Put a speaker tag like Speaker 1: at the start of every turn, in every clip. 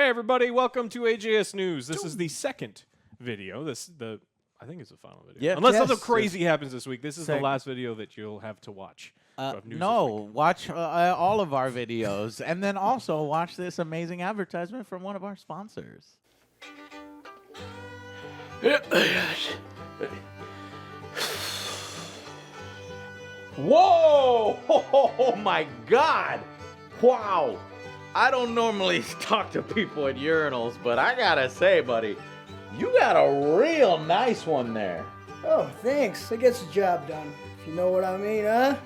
Speaker 1: Hey everybody, welcome to AJS News. This is the second video. I think it's the final video.
Speaker 2: Yeah.
Speaker 1: Unless
Speaker 2: Yes.
Speaker 1: something crazy happens this week. This is the
Speaker 2: Second.
Speaker 1: last video that you'll have to watch. of news this
Speaker 2: No,
Speaker 1: week.
Speaker 2: watch all of our videos, and then also watch this amazing advertisement from one of our sponsors. Whoa! Oh my God! Wow! I don't normally talk to people at urinals, but I gotta say, buddy, you got a real nice one there.
Speaker 3: Oh, thanks. It gets the job done. If you know what I mean, huh?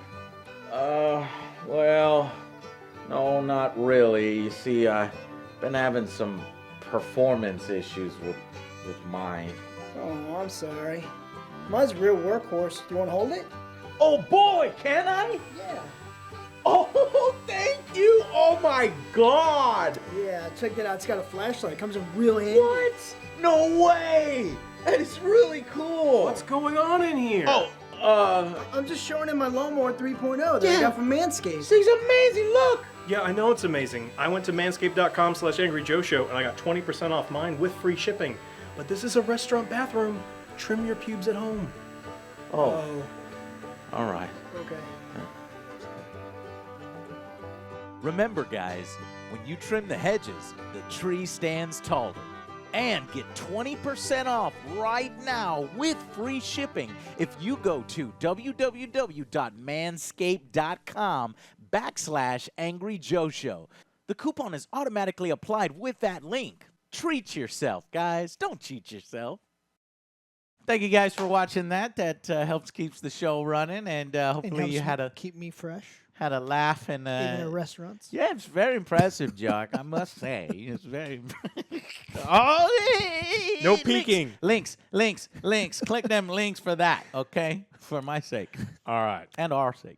Speaker 2: Well, no, not really. You see, I've been having some performance issues with mine.
Speaker 3: Oh, I'm sorry. Mine's a real workhorse. Do you want to hold it?
Speaker 2: Oh boy, can I?
Speaker 3: Yeah.
Speaker 2: Oh, thank you! Oh my God!
Speaker 3: Yeah, check it out. It's got a flashlight. It comes in real handy.
Speaker 2: What? No way! That is really cool.
Speaker 1: What's going on in here?
Speaker 2: Oh,
Speaker 3: I'm just showing him my lawnmower 3.0 that I got from Manscaped.
Speaker 2: this thing's amazing. Look.
Speaker 4: Yeah, I know it's amazing. I went to manscaped.com/angryjoeshow and I got 20% off mine with free shipping. But this is a restaurant bathroom. Trim your pubes at home.
Speaker 2: Oh, all right.
Speaker 3: Okay.
Speaker 2: Remember, guys, when you trim the hedges, the tree stands taller. And get 20% off right now with free shipping if you go to www.manscaped.com/AngryJoeShow. The coupon is automatically applied with that link. Treat yourself, guys. Don't cheat yourself. Thank you guys for watching that. That helps keeps the show running, and hopefully
Speaker 3: And
Speaker 2: you had a
Speaker 3: keep me fresh,
Speaker 2: laugh and
Speaker 3: even at restaurants.
Speaker 2: yeah, it's very impressive, Jock. I must say, it's very. Oh,
Speaker 1: No peeking.
Speaker 2: Links. Click them links for that, okay? For my sake
Speaker 1: All right.
Speaker 2: and our sake,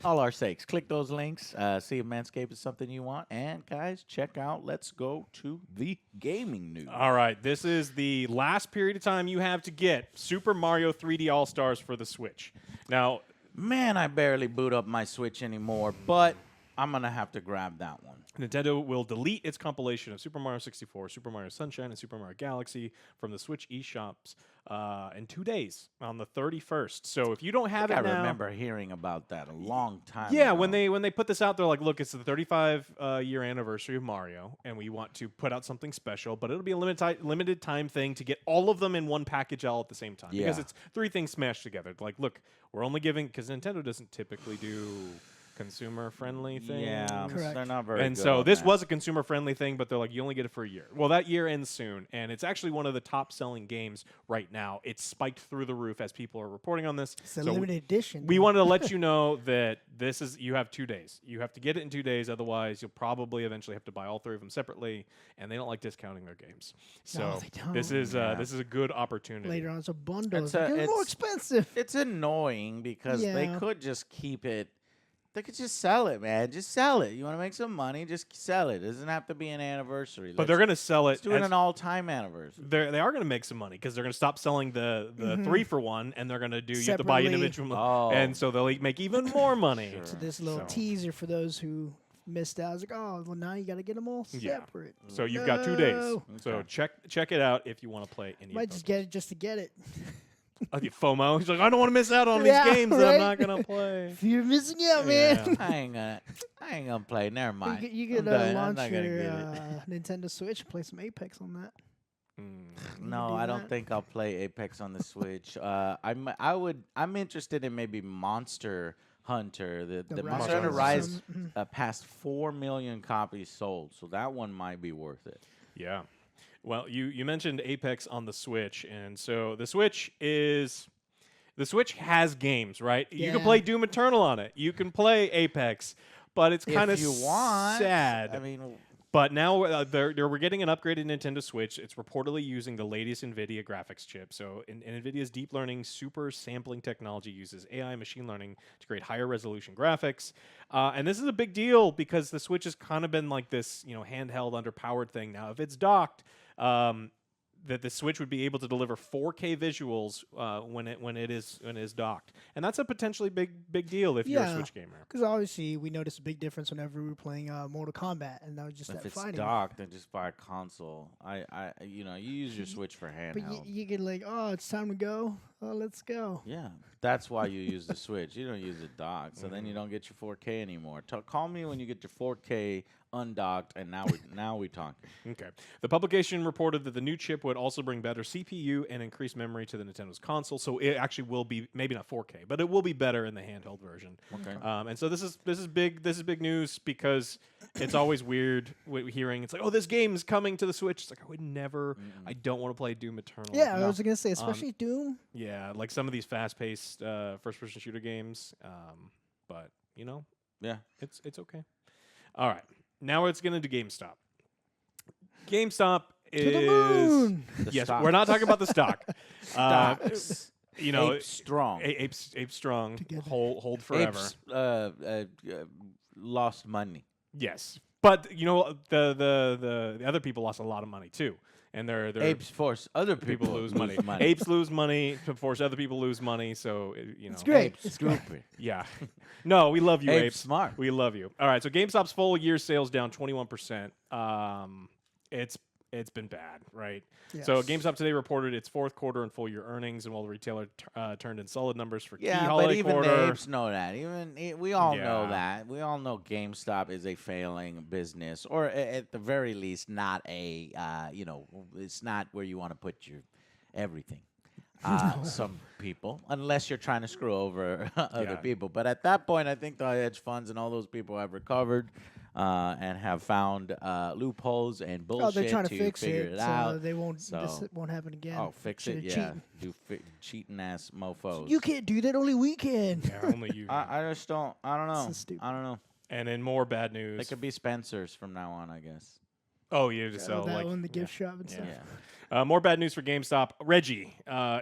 Speaker 2: all our sakes. Click those links. See if Manscaped is something you want. And guys, check out. Let's go to the gaming news.
Speaker 1: All right. This is the last period of time you have to get Super Mario 3D All-Stars for the Switch. Now,
Speaker 2: Man, I barely boot up my Switch anymore, but I'm gonna have to grab that one.
Speaker 1: Nintendo will delete its compilation of Super Mario 64, Super Mario Sunshine, and Super Mario Galaxy from the Switch eShops in 2 days on the 31st. So if you don't have
Speaker 2: I
Speaker 1: it now,
Speaker 2: remember hearing about that a long time
Speaker 1: yeah,
Speaker 2: ago.
Speaker 1: when they put this out, they're like, look, it's the 35-year anniversary of Mario, and we want to put out something special, but it'll be a limited time thing to get all of them in one package all at the same time because
Speaker 2: Yeah.
Speaker 1: it's 3 things smashed together. Like, look, we're only giving because Nintendo doesn't typically do consumer-friendly things.
Speaker 2: Yeah,
Speaker 3: Correct.
Speaker 2: they're not very
Speaker 1: And
Speaker 2: good
Speaker 1: so
Speaker 2: on
Speaker 1: this
Speaker 2: that.
Speaker 1: was a consumer-friendly thing, but they're like, you only get it for a year. Well, that year ends soon, and it's actually one of the top-selling games right now. It's spiked through the roof as people are reporting on this.
Speaker 3: It's a
Speaker 1: So
Speaker 3: limited edition.
Speaker 1: we wanted to let you know that you have 2 days. You have to get it in 2 days, otherwise you'll probably eventually have to buy all 3 of them separately, and they don't like discounting their games. So
Speaker 3: they don't.
Speaker 1: this is a good opportunity.
Speaker 3: Later on, it's a bundle.
Speaker 2: It's
Speaker 3: It's,
Speaker 2: a-
Speaker 3: more
Speaker 2: it's-
Speaker 3: expensive.
Speaker 2: It's annoying because they
Speaker 3: Yeah.
Speaker 2: could just keep it. They could just sell it, man. Just sell it. You want to make some money? Just sell it. It doesn't have to be an anniversary.
Speaker 1: But they're going to sell it.
Speaker 2: Let's do it
Speaker 1: as-
Speaker 2: an all-time anniversary.
Speaker 1: they are going to make some money because they're going to stop selling the 3-for-1, and they're going to do you have to buy
Speaker 3: Separately.
Speaker 1: individual,
Speaker 2: Oh.
Speaker 1: and so they'll make even more money.
Speaker 2: Sure.
Speaker 3: So this little
Speaker 1: So-
Speaker 3: teaser for those who missed out. I was like, oh, well, now you got to get them all
Speaker 1: Yeah.
Speaker 3: separate.
Speaker 1: So you've got 2 days.
Speaker 3: No.
Speaker 1: So
Speaker 2: Okay.
Speaker 1: check it out if you want to play any.
Speaker 3: Might
Speaker 1: of
Speaker 3: just
Speaker 1: those.
Speaker 3: get it just to get it.
Speaker 1: FOMO. He's like, I don't want to miss out on
Speaker 3: Yeah,
Speaker 1: these games that I'm
Speaker 3: right?
Speaker 1: not gonna play.
Speaker 3: You're missing out,
Speaker 1: Yeah.
Speaker 3: man.
Speaker 2: I ain't gonna play. Never mind.
Speaker 3: You
Speaker 2: I'm
Speaker 3: could
Speaker 2: done. I'm
Speaker 3: launch
Speaker 2: not gonna
Speaker 3: your
Speaker 2: get it.
Speaker 3: Nintendo Switch and play some Apex on that.
Speaker 2: No,
Speaker 3: do
Speaker 2: I don't
Speaker 3: that.
Speaker 2: think I'll play Apex on the Switch. I'm interested in maybe Monster Hunter. The Monster Hunter Rise passed 4 million copies sold, so that one might be worth it.
Speaker 1: Yeah. Well, you mentioned Apex on the Switch, and so the Switch has games, right? You can
Speaker 3: Yeah.
Speaker 1: play Doom Eternal on it. You can play Apex, but it's kind of
Speaker 2: If you want,
Speaker 1: sad.
Speaker 2: I mean,
Speaker 1: But now we're getting an upgraded Nintendo Switch. It's reportedly using the latest NVIDIA graphics chip. So NVIDIA's deep learning super sampling technology uses AI and machine learning to create higher resolution graphics. And this is a big deal because the Switch has kind of been like this, handheld, underpowered thing. Now, if it's docked, that the Switch would be able to deliver 4K visuals when it is docked, and that's a potentially big deal if you're a Switch gamer.
Speaker 3: Because obviously we noticed a big difference whenever we were playing Mortal Kombat, and that was just
Speaker 2: If
Speaker 3: that
Speaker 2: it's
Speaker 3: fighting.
Speaker 2: docked, then just buy a console. You use your Switch for
Speaker 3: But
Speaker 2: handheld.
Speaker 3: you get like, oh, it's time to go. Oh, let's go.
Speaker 2: Yeah, that's why you use the Switch. You don't use the dock, so then you don't get your 4K anymore. Call me when you get your 4K undocked, and now we talking.
Speaker 1: Okay. The publication reported that the new chip would also bring better CPU and increased memory to the Nintendo's console, so it actually will be maybe not 4K, but it will be better in the handheld version.
Speaker 2: Okay.
Speaker 1: And so this is big news because it's always weird hearing it's like, oh, this game is coming to the Switch. It's like I would never. I don't want to play Doom Eternal.
Speaker 3: Yeah, I was gonna say, especially Doom.
Speaker 1: Yeah, like some of these fast-paced first-person shooter games. But
Speaker 2: Yeah.
Speaker 1: it's okay. All right, now it's gonna do GameStop. GameStop
Speaker 3: To the
Speaker 1: is
Speaker 3: moon.
Speaker 2: The
Speaker 1: yes.
Speaker 2: stock.
Speaker 1: We're not talking about the stock.
Speaker 2: Stocks.
Speaker 1: Ape
Speaker 2: strong.
Speaker 1: Ape strong.
Speaker 3: Together.
Speaker 1: Hold forever.
Speaker 2: Apes, lost money.
Speaker 1: Yes, but the other people lost a lot of money too, and they're
Speaker 2: Apes force other
Speaker 1: people lose money.
Speaker 2: money.
Speaker 1: Apes lose money to force other people to lose money. So
Speaker 3: It's great.
Speaker 2: Apes
Speaker 3: It's great.
Speaker 2: stupid.
Speaker 1: Yeah. No, we love you,
Speaker 2: Apes
Speaker 1: Apes.
Speaker 2: smart.
Speaker 1: We love you. All right, so GameStop's full year sales down 21%. It's been bad, right? So
Speaker 3: Yes.
Speaker 1: GameStop today reported its fourth quarter and full year earnings, and while the retailer turned in solid numbers for key
Speaker 2: Yeah, but
Speaker 1: holiday
Speaker 2: even
Speaker 1: quarter.
Speaker 2: the apes know that. We all know
Speaker 1: Yeah.
Speaker 2: that. We all know GameStop is a failing business, or at the very least, not a. It's not where you want to put your everything. Some people, unless you're trying to screw over other
Speaker 1: Yeah.
Speaker 2: people. But at that point, I think the hedge funds and all those people have recovered and have found loopholes and
Speaker 3: Oh,
Speaker 2: bullshit
Speaker 3: they're trying to fix
Speaker 2: figure
Speaker 3: it,
Speaker 2: it
Speaker 3: so
Speaker 2: out.
Speaker 3: they won't. This
Speaker 2: So-
Speaker 3: won't happen again.
Speaker 2: Oh, fix it,
Speaker 3: Should've
Speaker 2: yeah.
Speaker 3: cheating.
Speaker 2: Cheating ass mofos.
Speaker 3: You can't do that. Only we can.
Speaker 1: Yeah, only you.
Speaker 2: I just don't. I don't know.
Speaker 3: So stupid.
Speaker 2: I don't know.
Speaker 1: And in more bad
Speaker 2: They
Speaker 1: news.
Speaker 2: could be Spencer's from now on, I guess.
Speaker 1: Oh, you just sell
Speaker 3: that
Speaker 1: like
Speaker 3: one, the gift shop and stuff.
Speaker 2: Yeah.
Speaker 1: more bad news for GameStop. Reggie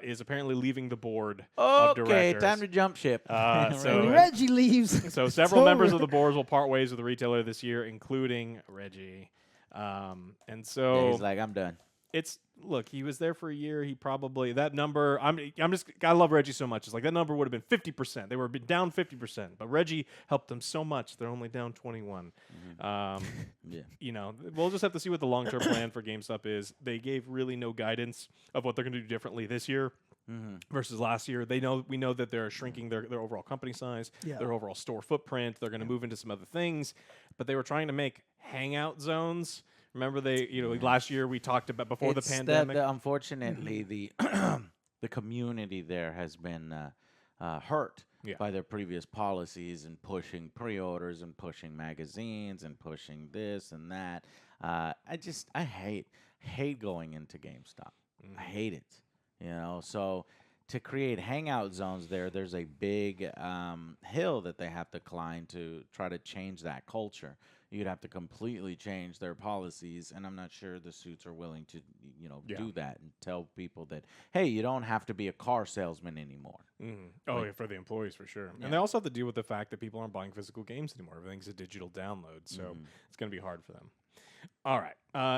Speaker 1: is apparently leaving the board of
Speaker 2: Okay,
Speaker 1: directors.
Speaker 2: time to jump ship.
Speaker 1: so-
Speaker 3: When Reggie leaves.
Speaker 1: So
Speaker 3: it's
Speaker 1: several members
Speaker 3: over.
Speaker 1: of the boards will part ways with the retailer this year, including Reggie. And
Speaker 2: Yeah,
Speaker 1: so
Speaker 2: he's like, I'm done.
Speaker 1: look, he was there for a year. He probably that number. I love Reggie so much. It's like that number would have been 50%. They were down 50%, but Reggie helped them so much. They're only down 21.
Speaker 2: Yeah.
Speaker 1: We'll just have to see what the long-term plan for GameStop is. They gave really no guidance of what they're going to do differently this year. Versus last year, we know that they're shrinking their overall company size,
Speaker 3: Yeah.
Speaker 1: their overall store footprint. They're going to move into some other things, but they were trying to make hangout zones. Remember, last year we talked about before the pandemic.
Speaker 2: Unfortunately, the the community there has been hurt
Speaker 1: Yeah.
Speaker 2: by their previous policies and pushing pre-orders and pushing magazines and pushing this and that. I hate going into GameStop. I hate it. So to create hangout zones there's a big hill that they have to climb to try to change that culture. You'd have to completely change their policies, and I'm not sure the suits are willing to, do that and tell people that, hey, you don't have to be a car salesman anymore.
Speaker 1: Oh, yeah, for the employees, for sure.
Speaker 2: Yeah.
Speaker 1: And they also have to deal with the fact that people aren't buying physical games anymore. Everything's a digital download, so it's going to be hard for them. All right.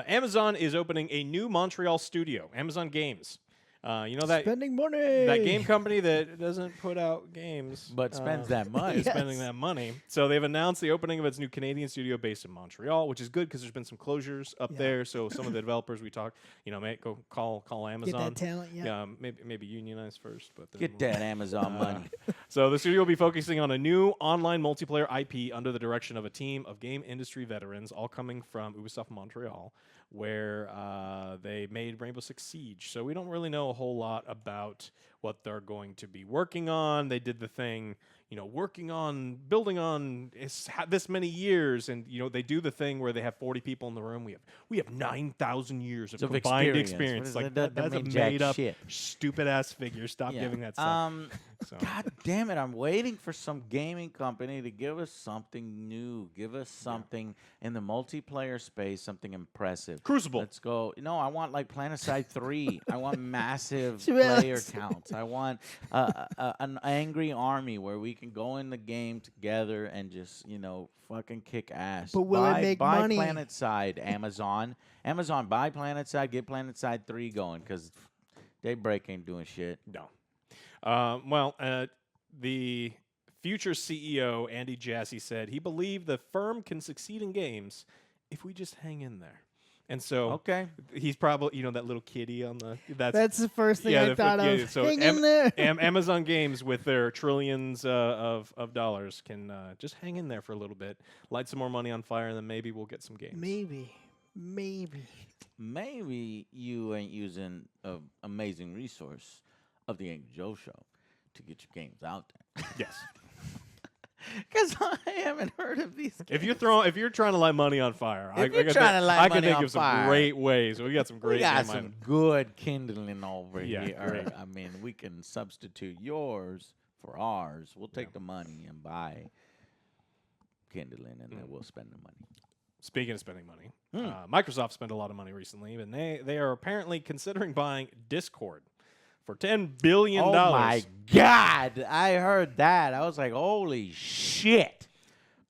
Speaker 1: Amazon is opening a new Montreal studio, Amazon Games. That
Speaker 3: Spending money.
Speaker 1: that game company that doesn't put out games,
Speaker 2: But spends that money.
Speaker 1: is spending
Speaker 3: Yes.
Speaker 1: that money. So they've announced the opening of its new Canadian studio based in Montreal, which is good because there's been some closures up
Speaker 3: Yeah.
Speaker 1: there. So some of the developers we talked, may go call
Speaker 3: Get
Speaker 1: Amazon.
Speaker 3: that talent. Yeah.
Speaker 1: Maybe unionize first, but then
Speaker 2: Get
Speaker 1: we'll-
Speaker 2: that Amazon money.
Speaker 1: So the studio will be focusing on a new online multiplayer IP under the direction of a team of game industry veterans, all coming from Ubisoft Montreal, where they made Rainbow Six Siege. So we don't really know a whole lot about what they're going to be working on. They did the thing, building on this many years, and they do the thing where they have 40 people in the room. We have 9,000 years of
Speaker 2: Of
Speaker 1: combined
Speaker 2: experience.
Speaker 1: experience.
Speaker 2: What
Speaker 1: Like
Speaker 2: is that?
Speaker 1: that's a
Speaker 2: That mean jack
Speaker 1: made up
Speaker 2: shit.
Speaker 1: stupid ass figure. Stop
Speaker 2: Yeah.
Speaker 1: giving that stuff. So.
Speaker 2: God damn it! I'm waiting for some gaming company to give us something new. Give us something in the multiplayer space, something impressive.
Speaker 1: Crucible.
Speaker 2: Let's go. No, I want like Planetside 3. I want massive
Speaker 3: Yes.
Speaker 2: player counts. I want an angry army where we can go in the game together and just, fucking kick ass.
Speaker 3: But will it make
Speaker 2: buy
Speaker 3: money?
Speaker 2: PlanetSide, Amazon. Amazon, buy PlanetSide, get PlanetSide 3 going, because Daybreak ain't doing shit.
Speaker 1: No. The future CEO, Andy Jassy, said he believed the firm can succeed in games if we just hang in there. And so
Speaker 2: Okay.
Speaker 1: he's probably, that little kitty on the...
Speaker 3: That's the first thing I thought of.
Speaker 1: So
Speaker 3: Hang in there.
Speaker 1: Amazon Games, with their trillions of dollars, can just hang in there for a little bit, light some more money on fire, and then maybe we'll get some games.
Speaker 3: Maybe.
Speaker 2: Maybe you ain't using an amazing resource of the Angry Joe Show to get your games out there.
Speaker 1: Yes.
Speaker 2: Because I haven't heard of these games.
Speaker 1: If you're trying to light money on fire,
Speaker 2: If you're trying to light
Speaker 1: I can
Speaker 2: money
Speaker 1: think
Speaker 2: on
Speaker 1: of some
Speaker 2: fire,
Speaker 1: great ways. We got some great.
Speaker 2: We got
Speaker 1: game
Speaker 2: some good kindling over
Speaker 1: Yeah,
Speaker 2: here.
Speaker 1: great.
Speaker 2: I mean, we can substitute yours for ours. We'll take the money and buy kindling, and then we'll spend the money.
Speaker 1: Speaking of spending money, Microsoft spent a lot of money recently, and they are apparently considering buying Discord for $10 billion.
Speaker 2: Oh my God! I heard that. I was like, holy shit.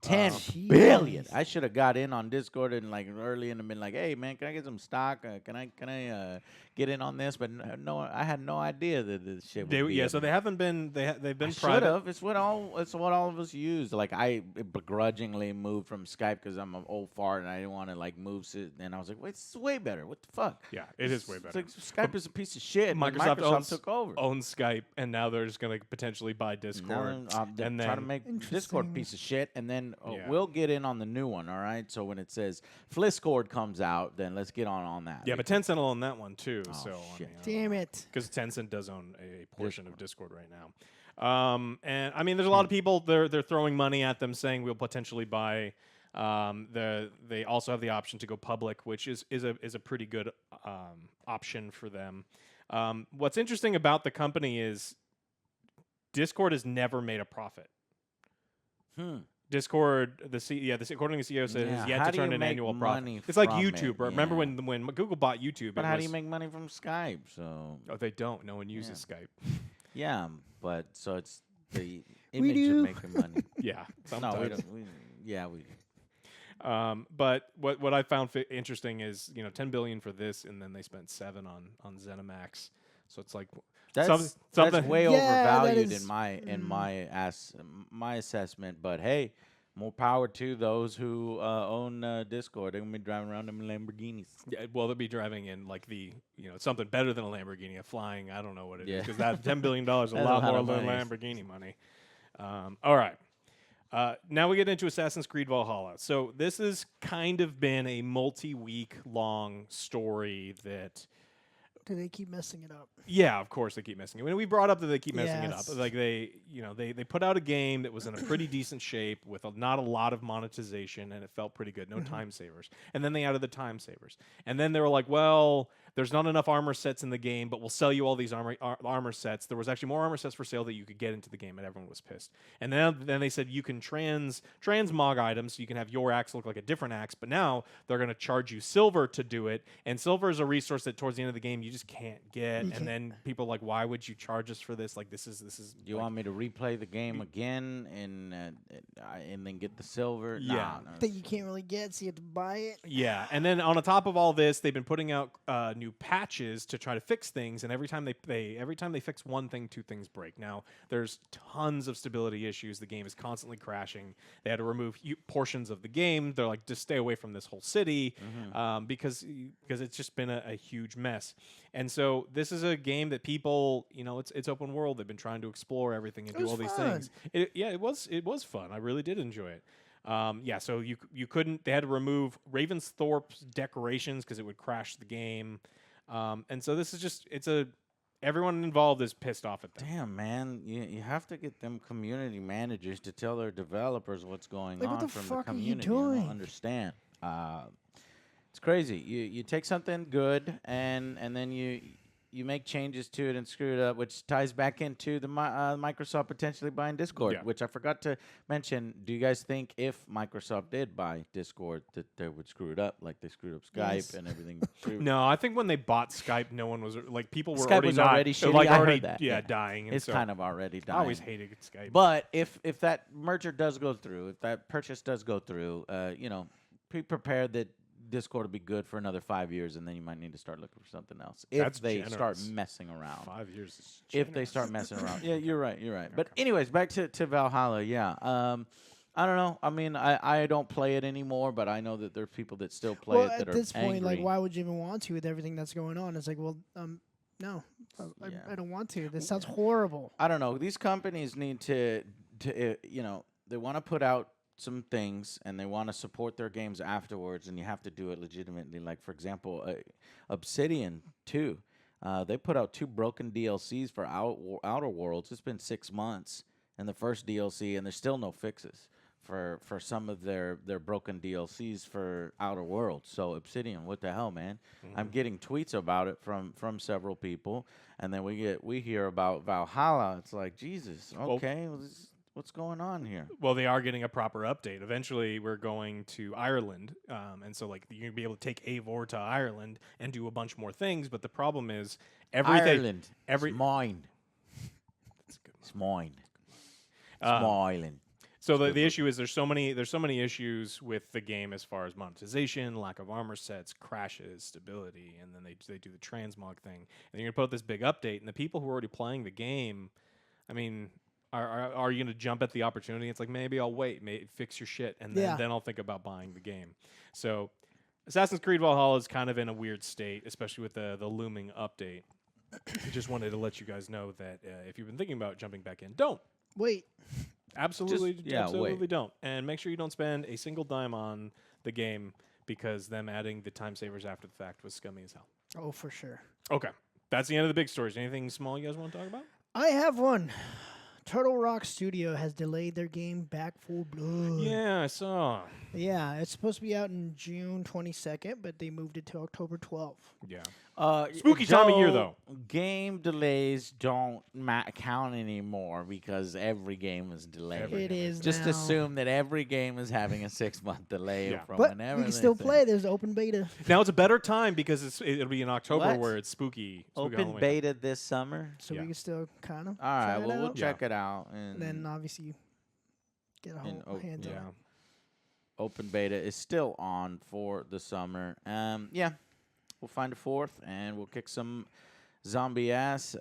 Speaker 2: 10 billion. I should have got in on Discord and early and been like, hey man, can I get some stock? Can I get in on this? But no, I had no idea that this shit would be.
Speaker 1: So they haven't been. They've been
Speaker 2: Should
Speaker 1: private.
Speaker 2: have. It's what all of us use. Like I begrudgingly moved from Skype because I'm an old fart and I didn't want to move. And I was like, wait, this is way better. What the fuck?
Speaker 1: Yeah, it is way better.
Speaker 2: It's like Skype is a piece of shit. and
Speaker 1: Microsoft
Speaker 2: took over.
Speaker 1: owns Skype, and now they're just going to potentially buy Discord.
Speaker 2: They're
Speaker 1: and
Speaker 2: trying to
Speaker 1: then
Speaker 2: make Discord a piece of shit, and then
Speaker 1: Yeah.
Speaker 2: we'll get in on the new one. All right. So when it says Fliscord comes out, then let's get on that.
Speaker 1: yeah, but Tencent will own that one too.
Speaker 2: Oh,
Speaker 1: so
Speaker 2: shit.
Speaker 3: Damn it.
Speaker 1: because Tencent does own a portion of Discord right now. And I mean, there's a lot of people they're throwing money at them, saying we'll potentially buy. They also have the option to go public, which is a pretty good option for them. What's interesting about the company is Discord has never made a profit. Discord, according to the CEO, says has yet
Speaker 2: how
Speaker 1: to
Speaker 2: do
Speaker 1: turn
Speaker 2: you
Speaker 1: an
Speaker 2: make
Speaker 1: annual
Speaker 2: money
Speaker 1: profit. It's like
Speaker 2: from
Speaker 1: YouTube.
Speaker 2: it?
Speaker 1: Remember
Speaker 2: Yeah.
Speaker 1: when Google bought YouTube?
Speaker 2: But how do you make money from Skype? So
Speaker 1: Oh, they don't. No one uses Skype.
Speaker 2: yeah, but so it's the
Speaker 3: We
Speaker 2: image
Speaker 3: do.
Speaker 2: of making money.
Speaker 1: Yeah,
Speaker 2: No, we
Speaker 1: sometimes.
Speaker 2: don't. We do.
Speaker 1: But what I found interesting is $10 billion for this, and then they spent $7 on ZeniMax. So it's like
Speaker 2: That's
Speaker 1: something
Speaker 2: way
Speaker 3: Yeah, that
Speaker 2: overvalued
Speaker 3: is-
Speaker 2: in my assessment. But hey, more power to those who own Discord. They're gonna be driving around in Lamborghinis.
Speaker 1: Yeah, well, they'll be driving in something better than a Lamborghini, a flying. I don't know what it is
Speaker 2: Yeah.
Speaker 1: because that $10 billion is a
Speaker 2: That's
Speaker 1: lot
Speaker 2: a lot
Speaker 1: more
Speaker 2: of
Speaker 1: than
Speaker 2: money.
Speaker 1: Lamborghini money. All right. Now we get into Assassin's Creed Valhalla. So this has kind of been a multi-week long story that.
Speaker 3: Do they keep messing it up?
Speaker 1: Yeah, of course they keep messing it. When we brought up that they keep messing it up,
Speaker 3: Yes.
Speaker 1: like they put out a game that was in a pretty decent shape with not a lot of monetization, and it felt pretty good. No time savers, and then they added the time savers, and then they were like, well, there's not enough armor sets in the game, but we'll sell you all these armor sets. There was actually more armor sets for sale that you could get into the game, and everyone was pissed. And then they said you can transmog items, so you can have your axe look like a different axe, but now they're going to charge you silver to do it, and silver is a resource that towards the end of the game you just can't get.
Speaker 3: You
Speaker 1: And then people are like, why would you charge us for this? Like this is.
Speaker 2: Do you want me to replay the game again and then get the silver?
Speaker 1: Yeah.
Speaker 2: Nah.
Speaker 3: That you can't really get, so you have to buy it.
Speaker 1: Yeah, and then on the top of all this, they've been putting out new patches to try to fix things. And every time they fix one thing, two things break. Now there's tons of stability issues. The game is constantly crashing. They had to remove portions of the game. They're like, just stay away from this whole city because it's just been a huge mess. And so this is a game that people, it's open world. They've been trying to explore everything and
Speaker 3: It
Speaker 1: do
Speaker 3: was
Speaker 1: all these
Speaker 3: fun.
Speaker 1: things. It was fun. I really did enjoy it. So you couldn't. They had to remove Ravensthorpe's decorations because it would crash the game. And so this is just everyone involved is pissed off at them.
Speaker 2: Damn, man, you have to get them community managers to tell their developers what's going
Speaker 3: Like, what
Speaker 2: on
Speaker 3: the
Speaker 2: from
Speaker 3: fuck
Speaker 2: the
Speaker 3: are you
Speaker 2: community. I don't
Speaker 3: doing?
Speaker 2: understand. It's crazy. You take something good and then you make changes to it and screw it up, which ties back into the Microsoft potentially buying Discord,
Speaker 1: Yeah.
Speaker 2: which I forgot to mention. Do you guys think if Microsoft did buy Discord that they would screw it up like they screwed up Skype
Speaker 3: Yes.
Speaker 2: and everything?
Speaker 1: No, I think when they bought Skype, no one was like people were
Speaker 2: Skype
Speaker 1: already
Speaker 2: was
Speaker 1: not
Speaker 2: already shitty.
Speaker 1: like
Speaker 2: I heard
Speaker 1: already
Speaker 2: that,
Speaker 1: yeah,
Speaker 2: yeah.
Speaker 1: dying. And
Speaker 2: It's
Speaker 1: so
Speaker 2: kind of already
Speaker 1: I
Speaker 2: dying.
Speaker 1: always hated Skype.
Speaker 2: But if that merger does go through, if that purchase does go through, be prepared that Discord will be good for another 5 years, and then you might need to start looking for something else if
Speaker 1: That's
Speaker 2: they start
Speaker 1: generous.
Speaker 2: messing around.
Speaker 1: 5 years. Is
Speaker 2: If they
Speaker 1: generous.
Speaker 2: start messing around, yeah, you're right. But anyways, back to Valhalla. Yeah, I don't know. I mean, I don't play it anymore, but I know that there's people that still play
Speaker 3: Well,
Speaker 2: it that
Speaker 3: at
Speaker 2: are
Speaker 3: this point, like,
Speaker 2: angry.
Speaker 3: why would you even want to with everything that's going on? It's like, well, no,
Speaker 2: Yeah.
Speaker 3: I don't want to. This sounds horrible.
Speaker 2: I don't know. These companies need to they want to put out some things and they want to support their games afterwards, and you have to do it legitimately. Like, for example, Obsidian too. They put out 2 broken DLCs for Outer Worlds. It's been 6 months in the first DLC, and there's still no fixes for some of their broken DLCs for Outer Worlds. So Obsidian, what the hell, man? I'm getting tweets about it from several people, and then we hear about Valhalla. It's like, Jesus, okay, what's going on here?
Speaker 1: Well, they are getting a proper update. Eventually, we're going to Ireland, and so like you're gonna be able to take Eivor to Ireland and do a bunch more things. But the problem is everything.
Speaker 2: Ireland,
Speaker 1: every-
Speaker 2: it's mine.
Speaker 1: That's a good one.
Speaker 2: It's mine. It's
Speaker 1: Um,
Speaker 2: mine.
Speaker 1: So the issue is there's so many issues with the game as far as monetization, lack of armor sets, crashes, stability, and then they do the transmog thing, and you're gonna put out this big update, and the people who are already playing the game, I mean, are you gonna jump at the opportunity? It's like maybe I'll wait, fix your shit, and then I'll think about buying the game. So Assassin's Creed Valhalla is kind of in a weird state, especially with the looming update. I just wanted to let you guys know that if you've been thinking about jumping back in, don't.
Speaker 3: Wait,
Speaker 1: Absolutely, absolutely
Speaker 2: wait.
Speaker 1: don't. And make sure you don't spend a single dime on the game because them adding the time savers after the fact was scummy as hell.
Speaker 3: oh for sure.
Speaker 1: Okay, that's the end of the big stories. Anything small you guys want to talk about?
Speaker 3: I have one. Turtle Rock Studio has delayed their game Back 4 Blood.
Speaker 1: Yeah, I saw.
Speaker 3: Yeah, it's supposed to be out in June 22nd, but they moved it to October 12th.
Speaker 1: Yeah.
Speaker 2: Spooky
Speaker 1: time of year, though.
Speaker 2: Game delays don't count anymore because every game is delayed.
Speaker 1: Every
Speaker 3: It
Speaker 1: game.
Speaker 3: is
Speaker 2: Just
Speaker 3: now.
Speaker 2: assume that every game is having a 6-month delay
Speaker 1: Yeah.
Speaker 2: from
Speaker 3: But
Speaker 2: whenever
Speaker 3: we can
Speaker 2: they
Speaker 3: still
Speaker 2: say-
Speaker 3: play. There's open beta.
Speaker 1: Now it's a better time because it'll be in October
Speaker 2: What?
Speaker 1: where it's spooky.
Speaker 2: Open
Speaker 1: Halloween.
Speaker 2: beta this summer.
Speaker 3: So
Speaker 1: Yeah.
Speaker 3: we can still kind of
Speaker 2: All right,
Speaker 3: try it
Speaker 2: well, we'll
Speaker 3: out.
Speaker 2: check it out. And
Speaker 3: And then obviously get a
Speaker 2: And
Speaker 3: whole hands
Speaker 1: Yeah.
Speaker 3: on it.
Speaker 2: open beta is still on for the summer. Yeah, we'll find a 4th and we'll kick some zombie ass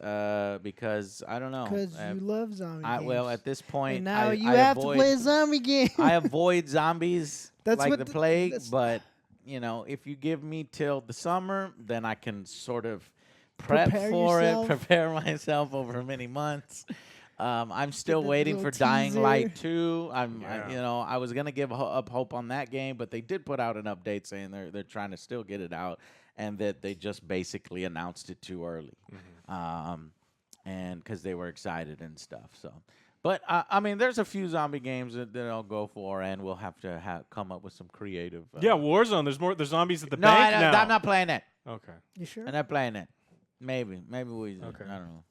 Speaker 2: because I don't know.
Speaker 3: Because you love zombie
Speaker 2: Well,
Speaker 3: games.
Speaker 2: at this point,
Speaker 3: And now
Speaker 2: I,
Speaker 3: you
Speaker 2: I
Speaker 3: have
Speaker 2: avoid,
Speaker 3: to play a zombie game.
Speaker 2: I avoid zombies
Speaker 3: That's
Speaker 2: like
Speaker 3: what
Speaker 2: the
Speaker 3: the-
Speaker 2: plague,
Speaker 3: that's-
Speaker 2: but if you give me till the summer, then I can sort of prep
Speaker 3: Prepare
Speaker 2: for
Speaker 3: yourself.
Speaker 2: it, prepare myself over many months. I'm still
Speaker 3: that
Speaker 2: waiting
Speaker 3: little
Speaker 2: for Dying
Speaker 3: teaser.
Speaker 2: Light 2.
Speaker 1: Yeah.
Speaker 2: I was gonna give up hope on that game, but they did put out an update saying they're trying to still get it out, and that they just basically announced it too early, and because they were excited and stuff. So, but I mean, there's a few zombie games that I'll go for, and we'll have to come up with some creative.
Speaker 1: Yeah, Warzone. There's zombies at the
Speaker 2: No,
Speaker 1: bank now.
Speaker 2: I'm not playing that.
Speaker 1: Okay.
Speaker 3: You sure?
Speaker 2: I'm not playing it. Maybe we.
Speaker 1: Okay.
Speaker 2: I don't know.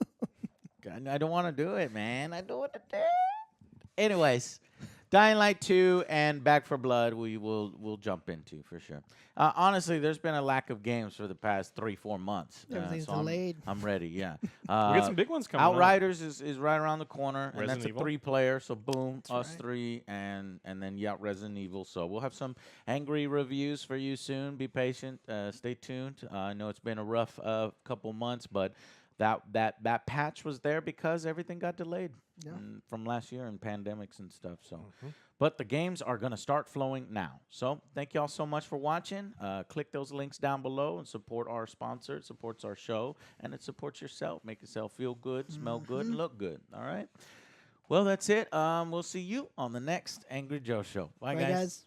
Speaker 2: I don't want to do it, man. I don't want to do it. Anyways, Dying Light 2 and Back for Blood we'll jump into for sure. Honestly, there's been a lack of games for the past 3-4 months.
Speaker 3: Everything's
Speaker 2: so
Speaker 3: delayed.
Speaker 2: I'm ready. Yeah.
Speaker 1: We got some big ones coming up.
Speaker 2: Outriders is right around the corner, and
Speaker 1: Resident
Speaker 2: that's
Speaker 1: Evil.
Speaker 2: a 3-player. So boom, us
Speaker 3: right.
Speaker 2: 3, and then Resident Evil. So we'll have some angry reviews for you soon. Be patient. Stay tuned. I know it's been a rough couple months, but that patch was there because everything got delayed from last year and pandemics and stuff. So, but the games are gonna start flowing now. So thank y'all so much for watching. Click those links down below and support our sponsor. It supports our show and it supports yourself. Make yourself feel good, smell good, and look good. All right. Well, that's it. We'll see you on the next Angry Joe show. Bye,
Speaker 3: Bye, guys.